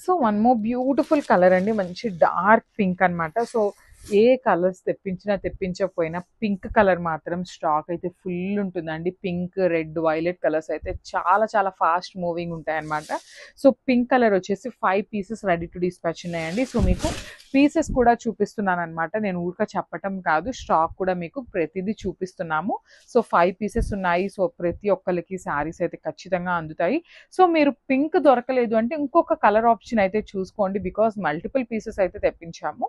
So one more beautiful colour అండి, మంచి dark pink అన్నమాట. సో ఏ కలర్స్ తెప్పించకపోయినా పింక్ కలర్ మాత్రం స్టాక్ అయితే ఫుల్ ఉంటుందండి. పింక్, రెడ్, వైలెట్ కలర్స్ అయితే చాలా చాలా ఫాస్ట్ మూవింగ్ ఉంటాయన్నమాట. సో పింక్ కలర్ వచ్చేసి 5 పీసెస్ రెడీ టు డిస్పాచ్ ఉన్నాయండి. సో మీకు పీసెస్ కూడా చూపిస్తున్నాను అనమాట, నేను ఊరిక చెప్పటం కాదు, స్టాక్ కూడా మీకు ప్రతిదీ చూపిస్తున్నాము. సో 5 పీసెస్ ఉన్నాయి. సో ప్రతి ఒక్కరికి శారీస్ అయితే ఖచ్చితంగా అందుతాయి. సో మీరు పింక్ దొరకలేదు అంటే ఇంకొక కలర్ ఆప్షన్ అయితే చూసుకోండి, బికాస్ మల్టిపుల్ పీసెస్ అయితే తెప్పించాము.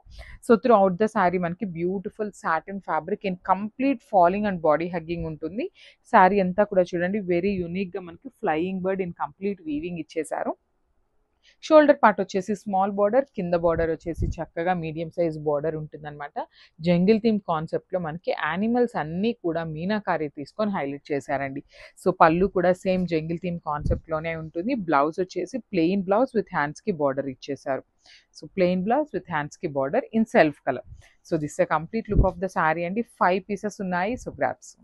So throughout the sari మనకి beautiful satin fabric in complete falling and body hugging ఉంటుంది. శారీ అంతా కూడా చూడండి వెరీ యూనిక్ గా మనకి flying bird in complete weaving ఇచ్చేసారు. షోల్డర్ పార్ట్ వచ్చేసి స్మాల్ బార్డర్, కింద బార్డర్ వచ్చేసి చక్కగా మీడియం సైజ్ బార్డర్ ఉంటుందన్నమాట. జంగిల్ థీమ్ కాన్సెప్ట్ లో మనకి యానిమల్స్ అన్నీ కూడా మీనాకారి తీసుకొని హైలైట్ చేశారండి. సో పళ్ళు కూడా సేమ్ జంగిల్ థీమ్ కాన్సెప్ట్ లోనే ఉంటుంది. బ్లౌజ్ వచ్చేసి ప్లెయిన్ బ్లౌజ్ విత్ హ్యాండ్స్ కి బార్డర్ ఇచ్చేసారు. So plain blouse with hands కి border in self colour. So this a complete look of the sari అండి. 5 పీసెస్ ఉన్నాయి. So grabs.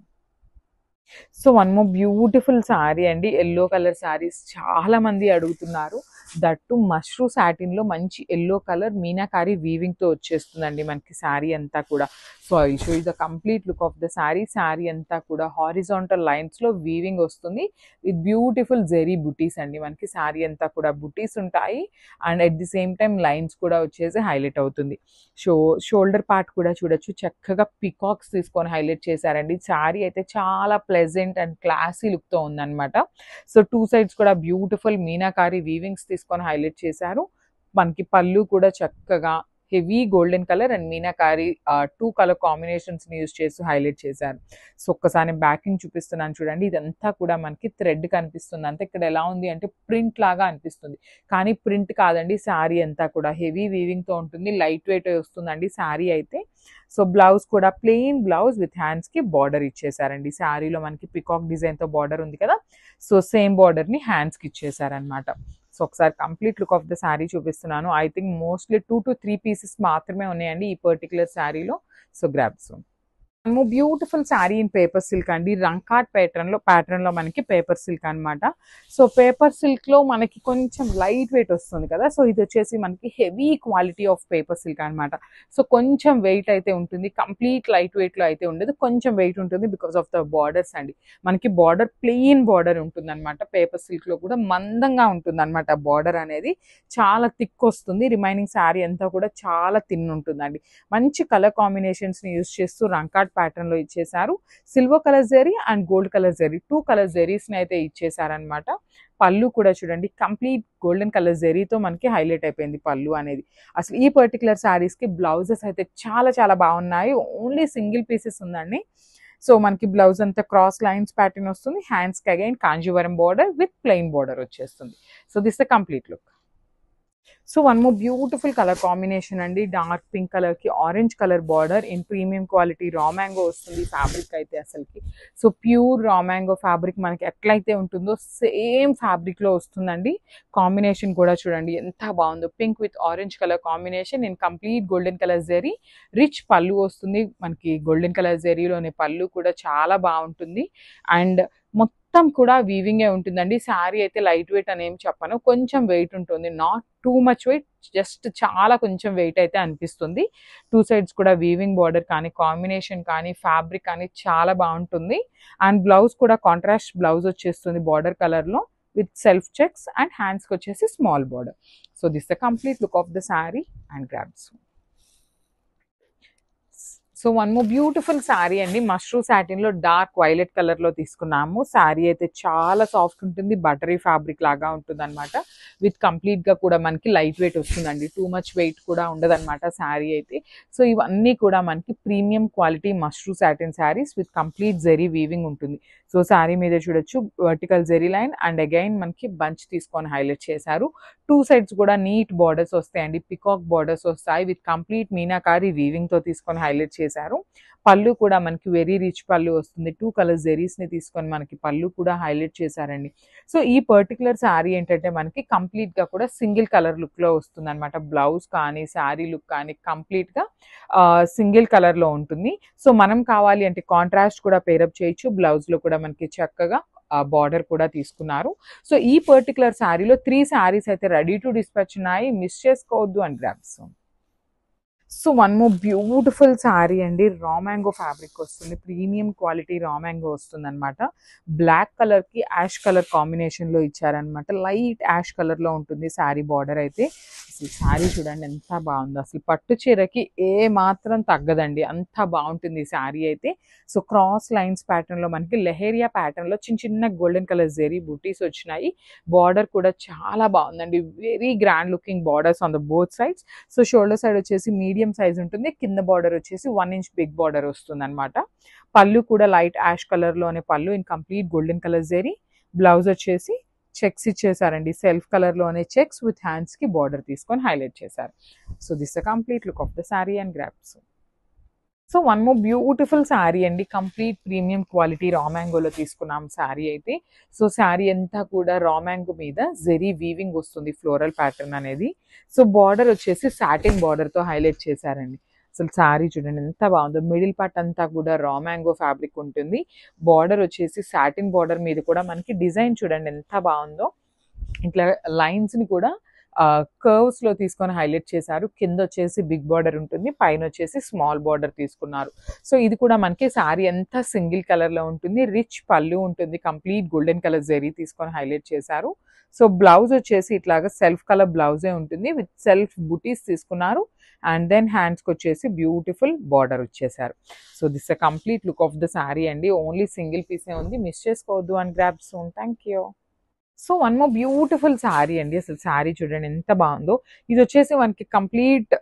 So one more beautiful sari అండి, yellow colour saris చాలా మంది అడుగుతున్నారు. దట్టు మష్రూ సాటిన్ లో మంచి ఎల్లో కలర్ మీనాకారి వీవింగ్ తో వచ్చేస్తుందండి మనకి శారీ అంతా కూడా. So I show you the complete look of the sari. Sari అంతా కూడా హారిజాంటల్ లైన్స్ లో వీవింగ్ వస్తుంది విత్ బ్యూటిఫుల్ జెరీ బుటీస్ అండి. మనకి శారీ అంతా కూడా బుటీస్ ఉంటాయి and at the same time lines కూడా వచ్చేసి హైలైట్ అవుతుంది. షోల్డర్ పార్ట్ కూడా చూడొచ్చు, చక్కగా పికాక్స్ తీసుకొని హైలైట్ చేశారండి. శారీ అయితే చాలా ప్లెజెంట్ అండ్ క్లాసీ లుక్ తో ఉందన్నమాట. సో 2 సైడ్స్ కూడా బ్యూటిఫుల్ మీనాకారి వీవింగ్స్ తీసుకొని హైలైట్ చేశారు. మనకి పళ్ళు కూడా చక్కగా heavy golden colour and meenakari 2 colour combinations ని యూజ్ చేసి హైలైట్ చేశారు. సో ఒక్కసారి బ్యాకింగ్ చూపిస్తున్నాను చూడండి. ఇదంతా కూడా మనకి థ్రెడ్ కనిపిస్తుంది, అంతే ఇక్కడ ఎలా ఉంది అంటే ప్రింట్ లాగా అనిపిస్తుంది, కానీ ప్రింట్ కాదండి. శారీ అంతా కూడా హెవీ వీవింగ్ తో ఉంటుంది, లైట్ వెయిట్ వస్తుందండి శారీ అయితే. సో బ్లౌజ్ కూడా ప్లెయిన్ బ్లౌజ్ విత్ హ్యాండ్స్ కి బార్డర్ ఇచ్చేసారండి. శారీలో మనకి పికాక్ డిజైన్ తో బార్డర్ ఉంది కదా, సో సేమ్ బార్డర్ ని హ్యాండ్స్ కి ఇచ్చేసారనమాట. సో ఒకసారి complete look of the sari చూపిస్తున్నాను. I think mostly 2 to 3 pieces మాత్రమే ఉన్నాయండి ఈ పర్టికులర్ శారీలో. So grabs. Beautiful sari in paper silk అండి, రంకాట్ ప్యాటర్న్ లో మనకి పేపర్ సిల్క్ అనమాట. సో పేపర్ సిల్క్ లో మనకి కొంచెం లైట్ వెయిట్ వస్తుంది కదా, సో ఇది వచ్చేసి మనకి heavy quality of paper silk అనమాట. సో కొంచెం వెయిట్ అయితే ఉంటుంది, కంప్లీట్ లైట్ వెయిట్ లో అయితే ఉండదు, కొంచెం వెయిట్ ఉంటుంది బికాస్ ఆఫ్ ద బార్డర్స్ అండి. మనకి బార్డర్ ప్లెయిన్ బార్డర్ ఉంటుంది అనమాట. పేపర్ సిల్క్ లో కూడా మందంగా ఉంటుంది అనమాట. బార్డర్ అనేది చాలా థిక్ వస్తుంది, రిమైనింగ్ శారీ అంతా కూడా చాలా థిన్ ఉంటుందండి. మంచి కలర్ కాంబినేషన్స్ ని యూజ్ చేస్తూ రంకాట్ ప్యాటర్న్ లో ఇచ్చేసారు. Silver colour zari and gold colour zari 2 colour zaris ని అయితే ఇచ్చేసారనమాట. పళ్ళు కూడా చూడండి కంప్లీట్ గోల్డెన్ కలర్ జెరీతో మనకి హైలైట్ అయిపోయింది పళ్ళు అనేది. అసలు ఈ పర్టికులర్ శారీస్ కి బ్లౌజెస్ అయితే చాలా చాలా బాగున్నాయి. ఓన్లీ సింగిల్ పీసెస్ ఉందండి. సో మనకి బ్లౌజ్ అంతా క్రాస్ లైన్స్ ప్యాటర్న్ వస్తుంది, హ్యాండ్స్ కి again Kanjeevaram border with plain border వచ్చేస్తుంది. So this the complete look. So one more beautiful colour combination అండి, డార్క్ పింక్ కలర్ కి orange colour border in premium quality raw mango వస్తుంది fabric అయితే అసలుకి. So pure raw mango fabric మనకి ఎట్లయితే ఉంటుందో same fabric లో వస్తుందండి. కాంబినేషన్ కూడా చూడండి ఎంత బాగుందో, pink with orange colour combination in complete golden colour zari. Rich pallu వస్తుంది మనకి, గోల్డెన్ కలర్ జెరీలోనే పళ్ళు కూడా చాలా బాగుంటుంది అండ్ మొత్తం కూడా వీవింగే ఉంటుందండి. శారీ అయితే లైట్ వెయిట్ అని ఏం చెప్పను, కొంచెం వెయిట్ ఉంటుంది, not too much weight, just చాలా కొంచెం వెయిట్ అయితే అనిపిస్తుంది. 2 సైడ్స్ కూడా వీవింగ్ బార్డర్ కానీ కాంబినేషన్ కానీ ఫ్యాబ్రిక్ కానీ చాలా బాగుంటుంది. అండ్ బ్లౌజ్ కూడా కాంట్రాస్ట్ బ్లౌజ్ వచ్చేస్తుంది బార్డర్ కలర్ లో with self checks and hands కి వచ్చేసి small border. So this the complete look of the sari and grabs. So one more beautiful sari అండి, మష్రూ సాటిన్ లో డార్క్ వైలెట్ కలర్ లో తీసుకున్నాము. శారీ అయితే చాలా సాఫ్ట్ ఉంటుంది, బటరీ ఫ్యాబ్రిక్ లాగా ఉంటుంది అనమాట. విత్ కంప్లీట్ గా కూడా మనకి లైట్ వెయిట్ వస్తుందండి, టూ మచ్ వెయిట్ కూడా ఉండదు అనమాట శారీ అయితే. సో ఇవన్నీ కూడా మనకి premium quality mashru satin saris with complete zari weaving ఉంటుంది. సో శారీ మీద చూడొచ్చు vertical zari line and again మనకి బంచ్ తీసుకొని హైలైట్ చేశారు. 2 సైడ్స్ కూడా నీట్ బార్డర్స్ వస్తాయండి, పికాక్ బార్డర్స్ వస్తాయి విత్ కంప్లీట్ మీనాకారి వీవింగ్ తో తీసుకొని హైలైట్ చేశారు. పళ్ళు కూడా మనకి వెరీ రిచ్ పళ్ళు వస్తుంది, 2 కలర్ జెరీస్ ని తీసుకొని మనకి పళ్ళు కూడా హైలైట్ చేశారండి. సో ఈ పర్టికులర్ శారీ ఏంటంటే మనకి కంప్లీట్ గా కూడా సింగిల్ కలర్ లుక్ లో వస్తుంది అనమాట. బ్లౌజ్ కానీ శారీ లుక్ కానీ కంప్లీట్ గా సింగిల్ కలర్ లో ఉంటుంది. సో మనం కావాలి అంటే కాంట్రాస్ట్ కూడా పేరప్ చేయొచ్చు, బ్లౌజ్ లో కూడా మనకి చక్కగా బార్డర్ కూడా తీసుకున్నారు. సో ఈ పర్టికులర్ శారీలో 3 శారీస్ అయితే రెడీ టు డిస్పాచ్ ఉన్నాయి, మిస్ చేసుకోవద్దు and grabs. So one more beautiful sari అండి, రా మ్యాంగో ఫ్యాబ్రిక్ వస్తుంది, ప్రీమియం క్వాలిటీ రా మ్యాంగో వస్తుంది అనమాట. బ్లాక్ కలర్కి యాష్ కలర్ కాంబినేషన్లో ఇచ్చారనమాట, లైట్ యాష్ కలర్లో ఉంటుంది శారీ బార్డర్ అయితే. అసలు శారీ చూడండి ఎంత బాగుందో, అసలు పట్టు చీరకి ఏ మాత్రం తగ్గదండి, అంత బాగుంటుంది ఈ శారీ అయితే. సో క్రాస్ లైన్స్ ప్యాటర్న్లో మనకి లెహేరియా ప్యాటర్న్లో చిన్న చిన్న గోల్డెన్ కలర్ జెరీ బూటీస్ వచ్చినాయి. బార్డర్ కూడా చాలా బాగుందండి, very grand looking borders on the both sides. So shoulder side వచ్చేసి మీడియం సైజ్ ఉంటుంది, కింద బార్డర్ వచ్చేసి 1 ఇంచ్ బిగ్ బార్డర్ వస్తుంది అనమాట. పళ్ళు కూడా లైట్ యాష్ కలర్ లోనే pallu in complete golden colour zari. Blouse వచ్చేసి చెక్స్ ఇచ్చేసారండి, సెల్ఫ్ కలర్ లోనే చెక్స్ విత్ హ్యాండ్స్ కి బార్డర్ తీసుకొని హైలైట్ చేశారు. So this the complete look of the sari and grabs. So one more beautiful sari అండి, కంప్లీట్ ప్రీమియం క్వాలిటీ రా మ్యాంగోలో తీసుకున్నాం శారీ అయితే. సో శారీ అంతా కూడా రా మ్యాంగో మీద జెరీ వీవింగ్ వస్తుంది, ఫ్లోరల్ ప్యాటర్న్ అనేది. సో బార్డర్ వచ్చేసి సాటిన్ బార్డర్తో హైలైట్ చేశారండి. అసలు శారీ చూడండి ఎంత బాగుందో, మిడిల్ పార్ట్ అంతా కూడా రా మ్యాంగో ఫ్యాబ్రిక్ ఉంటుంది, బార్డర్ వచ్చేసి సాటిన్ బార్డర్ మీద కూడా మనకి డిజైన్ చూడండి ఎంత బాగుందో. ఇట్లా లైన్స్ని కూడా కర్వ్స్ లో తీసుకొని హైలైట్ చేశారు. కింద వచ్చేసి బిగ్ బార్డర్ ఉంటుంది, పైన వచ్చేసి స్మాల్ బార్డర్ తీసుకున్నారు. సో ఇది కూడా మనకి శారీ అంతా సింగిల్ కలర్ లో ఉంటుంది, రిచ్ పళ్ళు ఉంటుంది, కంప్లీట్ గోల్డెన్ కలర్ జెరీ తీసుకొని హైలైట్ చేశారు. సో బ్లౌజ్ వచ్చేసి ఇట్లాగా సెల్ఫ్ కలర్ బ్లౌజే ఉంటుంది, విత్ సెల్ఫ్ బుటీస్ తీసుకున్నారు. అండ్ దెన్ హ్యాండ్స్కి వచ్చేసి బ్యూటిఫుల్ బార్డర్ వచ్చేసారు. So this a complete look of the sari అండి, ఓన్లీ సింగిల్ పీసే ఉంది, మిస్ చేసుకోవద్దు and grab soon. Thank you. So one more beautiful sari అండి, అసలు శారీ చూడండి ఎంత బాగుందో. ఇది వచ్చేసి మనకి కంప్లీట్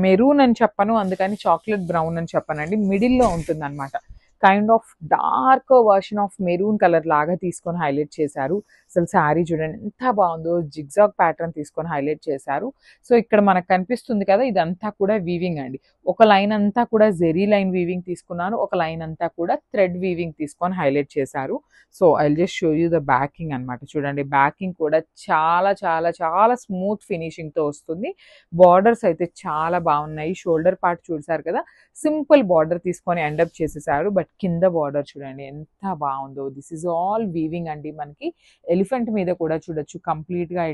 మెరూన్ అని చెప్పను, అందుకని చాక్లెట్ బ్రౌన్ అని చెప్పనండి, మిడిల్లో ఉంటుంది అనమాట. Kind of dark version of maroon colour లాగా తీసుకొని హైలైట్ చేశారు. అసలు శారీ చూడండి ఎంత బాగుందో, జిగ్జాగ్ ప్యాటర్న్ తీసుకొని హైలైట్ చేశారు. సో ఇక్కడ మనకు కనిపిస్తుంది కదా, ఇదంతా కూడా వీవింగ్ అండి. ఒక లైన్ అంతా కూడా జెరీ లైన్ వీవింగ్ తీసుకున్నాను, ఒక లైన్ అంతా కూడా థ్రెడ్ వీవింగ్ తీసుకొని హైలైట్ చేశారు. So I just show you the backing అనమాట. చూడండి బ్యాకింగ్ కూడా చాలా చాలా చాలా స్మూత్ ఫినిషింగ్తో వస్తుంది. బార్డర్స్ అయితే చాలా బాగున్నాయి. షోల్డర్ పార్ట్ చూసారు కదా, సింపుల్ బార్డర్ తీసుకొని ఎండప్ చేసేసారు, బట్ కింద బార్డర్ చూడండి ఎంత బాగుందో. దిస్ ఈజ్ ఆల్ వీవింగ్ అండి. మనకి ఎలిఫెంట్ మీద కూడా చూడొచ్చు, కంప్లీట్ గా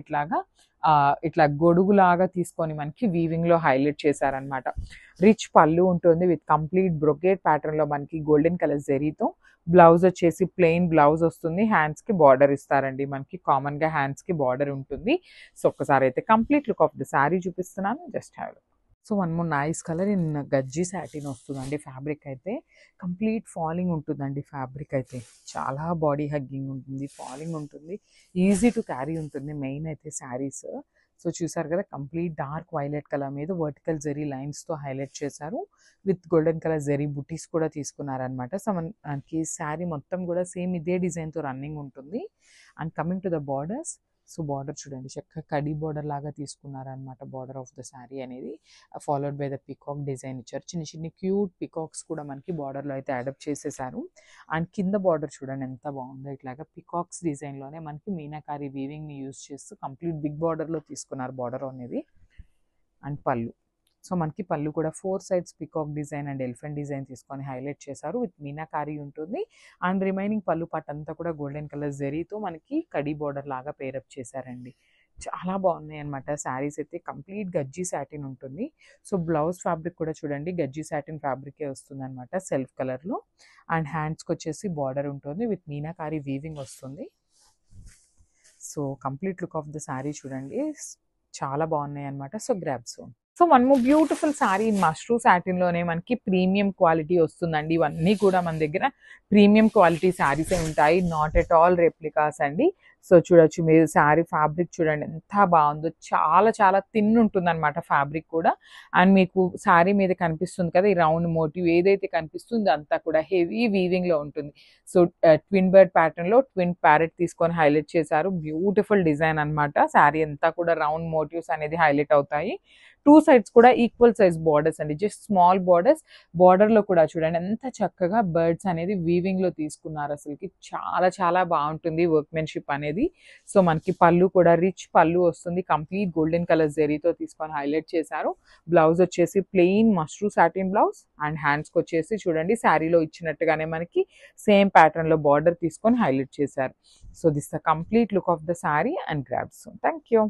ఇట్లా గొడుగులాగా తీసుకొని మనకి వీవింగ్ లో హైలైట్ చేశారనమాట. రిచ్ పళ్ళు ఉంటుంది విత్ కంప్లీట్ బ్రొకేట్ ప్యాటర్న్ లో మనకి గోల్డెన్ కలర్ జెరీతో. బ్లౌజ్ వచ్చేసి ప్లెయిన్ బ్లౌజ్ వస్తుంది, హ్యాండ్స్ కి బార్డర్ ఇస్తారండి, మనకి కామన్ గా హ్యాండ్స్ కి బార్డర్ ఉంటుంది. సో ఒక్కసారి అయితే complete look of the sari చూపిస్తున్నాను, just have look. So one more nice colour in Gajji satin వస్తుందండి. ఫ్యాబ్రిక్ అయితే కంప్లీట్ ఫాలింగ్ ఉంటుందండి, ఫ్యాబ్రిక్ అయితే చాలా బాడీ హగ్గింగ్ ఉంటుంది, ఫాలింగ్ ఉంటుంది, ఈజీ టు క్యారీ ఉంటుంది మెయిన్ అయితే శారీస్. సో చూసారు కదా, కంప్లీట్ డార్క్ వైలెట్ కలర్ మీద వర్టికల్ జెరీ లైన్స్తో హైలైట్ చేశారు, విత్ గోల్డెన్ కలర్ జెరీ బుటీస్ కూడా తీసుకున్నారనమాట. సో మనకి శారీ మొత్తం కూడా సేమ్ ఇదే డిజైన్తో రన్నింగ్ ఉంటుంది. And coming to the borders, so border చూడండి చక్కగా కడీ బార్డర్ లాగా తీసుకున్నారనమాట. బార్డర్ ఆఫ్ ద శారీ అనేది followed by the peacock design ఇచ్చారు. చిన్న చిన్న క్యూట్ పికాక్స్ కూడా మనకి బార్డర్లో అయితే అడాప్ట్ చేసేసారు. అండ్ కింద బార్డర్ చూడండి ఎంత బాగుందో, ఇట్లాగా పికాక్స్ డిజైన్లోనే మనకి మీనాకారి వీవింగ్ని యూజ్ చేస్తూ కంప్లీట్ బిగ్ బార్డర్లో తీసుకున్నారు బార్డర్ అనేది. అండ్ పళ్ళు, సో మనకి పళ్ళు కూడా 4 sides peacock design and elephant design తీసుకొని హైలైట్ చేశారు, విత్ మీనాకారి ఉంటుంది. అండ్ రిమైనింగ్ పళ్ళు పార్ట్ అంతా కూడా గోల్డెన్ కలర్ జెరీతో మనకి కడీ బార్డర్ లాగా పేరప్ చేశారండి. చాలా బాగున్నాయి అనమాట శారీస్ అయితే. కంప్లీట్ గజ్జి సాటిన్ ఉంటుంది. సో బ్లౌజ్ ఫ్యాబ్రిక్ కూడా చూడండి గజ్జి సాటిన్ ఫ్యాబ్రికే వస్తుంది అనమాట, సెల్ఫ్ కలర్లో. అండ్ హ్యాండ్స్కి వచ్చేసి బార్డర్ ఉంటుంది, విత్ మీనాకారి వీవింగ్ వస్తుంది. So complete look of the sari చూడండి, చాలా బాగున్నాయి అనమాట. So grab soon. So one more beautiful sari Mashru సాటిన్లోనే మనకి ప్రీమియం క్వాలిటీ వస్తుందండి. ఇవన్నీ కూడా మన దగ్గర ప్రీమియం క్వాలిటీ శారీసే ఉంటాయి, నాట్ ఎట్ ఆల్ రెప్లికాస్ అండి. సో చూడొచ్చు మీరు, శారీ ఫ్యాబ్రిక్ చూడండి ఎంత బాగుందో, చాలా చాలా థిన్ ఉంటుంది అనమాట ఫ్యాబ్రిక్ కూడా. అండ్ మీకు శారీ మీద కనిపిస్తుంది కదా ఈ రౌండ్ మోటివ్ ఏదైతే కనిపిస్తుందో అంతా కూడా హెవీ వీవింగ్లో ఉంటుంది. సో ట్విన్ బర్డ్ ప్యాటర్న్లో ట్విన్ ప్యారెట్ తీసుకొని హైలైట్ చేశారు, బ్యూటిఫుల్ డిజైన్ అనమాట. శారీ అంతా కూడా రౌండ్ మోటివ్స్ అనేది హైలైట్ అవుతాయి. 2 sides కూడా ఈక్వల్ సైజ్ బార్డర్స్ అండి, జస్ట్ స్మాల్ బార్డర్స్. బార్డర్లో కూడా చూడండి ఎంత చక్కగా బర్డ్స్ అనేది వీవింగ్లో తీసుకున్నారు. అసలుకి చాలా చాలా బాగుంటుంది వర్క్మెన్షిప్ అనేది. చేసుకునేది. సో మనకి పళ్ళు కూడా రిచ్ పళ్ళు వస్తుంది, కంప్లీట్ గోల్డెన్ కలర్ జెరీతో తీసుకొని హైలైట్ చేశారు. బ్లౌజ్ వచ్చేసి plain mashru satin blouse and హ్యాండ్స్కి వచ్చేసి చూడండి శారీలో ఇచ్చినట్టుగానే మనకి సేమ్ ప్యాటర్న్లో బార్డర్ తీసుకొని హైలైట్ చేశారు. So this the complete look of the sari and grabs. Thank you.